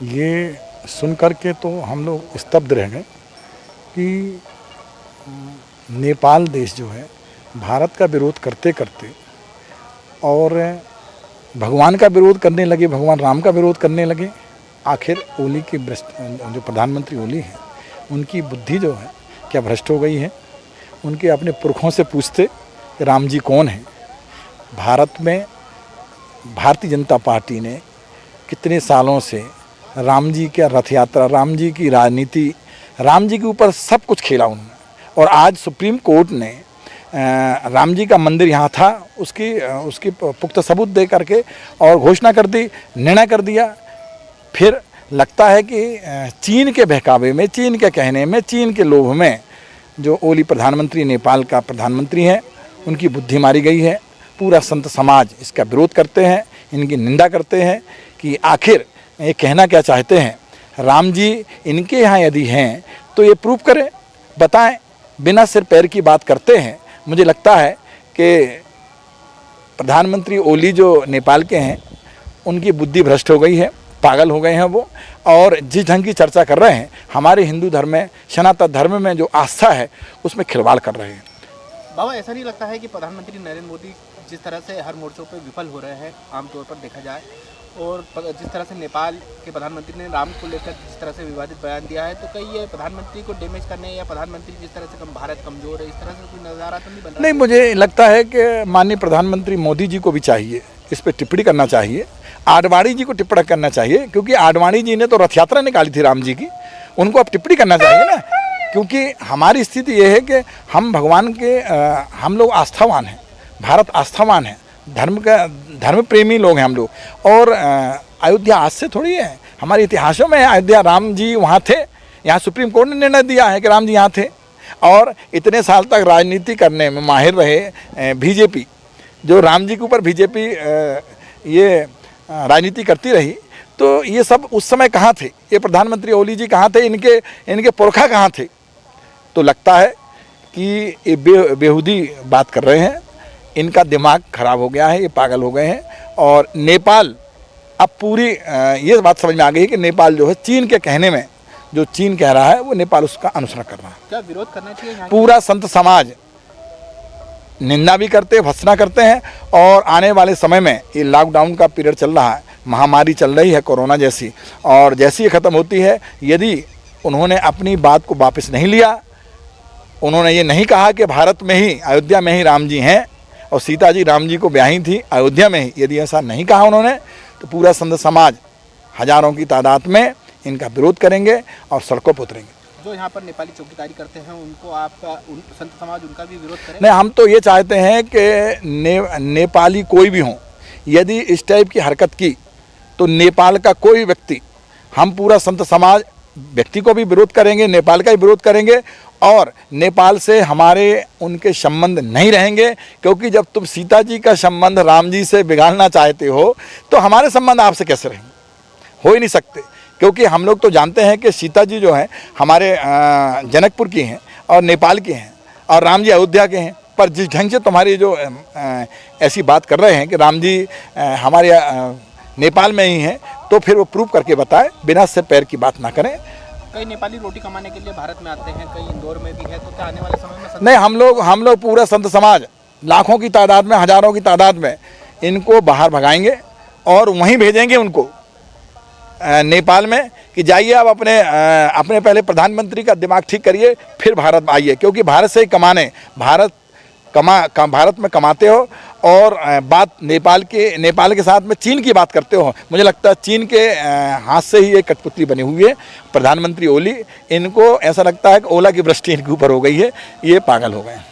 ये सुन कर के तो हम लोग स्तब्ध रह गए कि नेपाल देश जो है भारत का विरोध करते करते और भगवान का विरोध करने लगे, भगवान राम का विरोध करने लगे। आखिर ओली के जो प्रधानमंत्री ओली हैं उनकी बुद्धि जो है क्या भ्रष्ट हो गई है। उनके अपने पुरखों से पूछते कि राम जी कौन हैं। भारत में भारतीय जनता पार्टी ने कितने सालों से राम जी का रथ यात्रा, राम जी की राजनीति, राम जी के ऊपर सब कुछ खेला उन्होंने। और आज सुप्रीम कोर्ट ने राम जी का मंदिर यहाँ था उसकी पुख्ता सबूत दे करके और घोषणा कर दी, निर्णय कर दिया। फिर लगता है कि चीन के बहकावे में, चीन के कहने में, चीन के लोभ में जो ओली प्रधानमंत्री, नेपाल का प्रधानमंत्री हैं, उनकी बुद्धि मारी गई है। पूरा संत समाज इसका विरोध करते हैं, इनकी निंदा करते हैं कि आखिर ये कहना क्या चाहते हैं। राम जी इनके यहाँ यदि हैं तो ये प्रूव करें, बताएं। बिना सिर पैर की बात करते हैं। मुझे लगता है कि प्रधानमंत्री ओली जो नेपाल के हैं उनकी बुद्धि भ्रष्ट हो गई है, पागल हो गए हैं वो। और जिस ढंग की चर्चा कर रहे हैं, हमारे हिंदू धर्म में, सनातन धर्म में जो आस्था है उसमें खिलवाड़ कर रहे हैं। बाबा, ऐसा नहीं लगता है कि प्रधानमंत्री नरेंद्र मोदी जिस तरह से हर मोर्चों पर विफल हो रहे हैं आमतौर पर देखा जाए, और जिस तरह से नेपाल के प्रधानमंत्री ने राम को लेकर जिस तरह से विवादित बयान दिया है, तो कहीं ये प्रधानमंत्री को डैमेज करने या प्रधानमंत्री जिस तरह से भारत कमजोर है, इस तरह से कोई नज़ारा तो नहीं बन रहा? नहीं, मुझे लगता है कि माननीय प्रधानमंत्री मोदी जी को भी चाहिए इस पर टिप्पणी करना चाहिए। आडवाणी जी को टिप्पणी करना चाहिए, क्योंकि आडवाणी जी ने तो रथ यात्रा निकाली थी राम जी की, उनको अब टिप्पणी करना चाहिए ना। क्योंकि हमारी स्थिति ये है कि हम भगवान के हम लोग आस्थावान हैं, भारत आस्थावान है, धर्म प्रेमी लोग हैं हम लोग। और अयोध्या आज से थोड़ी है, हमारे इतिहासों में अयोध्या राम जी वहाँ थे। यहाँ सुप्रीम कोर्ट ने निर्णय दिया है कि राम जी यहाँ थे। और इतने साल तक राजनीति करने में माहिर रहे बीजेपी, जो राम जी के ऊपर बीजेपी ये राजनीति करती रही, तो ये सब उस समय कहाँ थे? ये प्रधानमंत्री ओली जी कहाँ थे? इनके पुरखा कहाँ थे? तो लगता है कि ये बेहूदी बात कर रहे हैं, इनका दिमाग खराब हो गया है, ये पागल हो गए हैं। और नेपाल अब पूरी ये बात समझ में आ गई है कि नेपाल जो है चीन के कहने में, जो चीन कह रहा है वो नेपाल उसका अनुसरण कर रहा है। क्या विरोध करना चाहिए? पूरा संत समाज निंदा भी करते हैं, भर्त्सना करते हैं। और आने वाले समय में ये लॉकडाउन का पीरियड चल रहा है, महामारी चल रही है कोरोना जैसी, और जैसी ये ख़त्म होती है, यदि उन्होंने अपनी बात को वापस नहीं लिया, उन्होंने ये नहीं कहा कि भारत में ही, अयोध्या में ही राम जी हैं और सीता जी राम जी को ब्याही थी अयोध्या में ही, यदि ऐसा नहीं कहा उन्होंने, तो पूरा संत समाज हजारों की तादाद में इनका विरोध करेंगे और सड़कों पर उतरेंगे। जो यहाँ पर नेपाली चौकीदारी करते हैं उनको संत समाज उनका भी विरोध करें? नहीं, हम तो ये चाहते हैं कि नेपाली कोई भी हो, यदि इस टाइप की हरकत की तो नेपाल का कोई व्यक्ति, हम पूरा संत समाज व्यक्ति को भी विरोध करेंगे, नेपाल का भी विरोध करेंगे। और नेपाल से हमारे उनके संबंध नहीं रहेंगे, क्योंकि जब तुम सीता जी का संबंध राम जी से बिगाड़ना चाहते हो तो हमारे संबंध आपसे कैसे रहेंगे? हो ही नहीं सकते। क्योंकि हम लोग तो जानते हैं कि सीता जी जो हैं हमारे जनकपुर की हैं और नेपाल की हैं, और राम जी अयोध्या के हैं। पर जिस ढंग से तुम्हारी जो ऐसी बात कर रहे हैं कि राम जी हमारे नेपाल में ही हैं, तो फिर वो प्रूव करके बताएं, बिना सिर पैर की बात ना करें। कई नेपाली रोटी कमाने के लिए भारत में आते हैं, कई इंदौर में भी है, तो क्या आने वाले समय में? नहीं, हम लोग पूरा संत समाज लाखों की तादाद में, हजारों की तादाद में इनको बाहर भगाएंगे और वहीं भेजेंगे उनको नेपाल में कि जाइए आप अपने पहले प्रधानमंत्री का दिमाग ठीक करिए, फिर भारत आइए। क्योंकि भारत से ही कमाने, भारत में कमाते हो और बात नेपाल के साथ में चीन की बात करते हो। मुझे लगता है चीन के हाथ से ही ये कठपुतली बनी हुई है प्रधानमंत्री ओली। इनको ऐसा लगता है कि ओला की वृष्टि इनके ऊपर हो गई है, ये पागल हो गए हैं।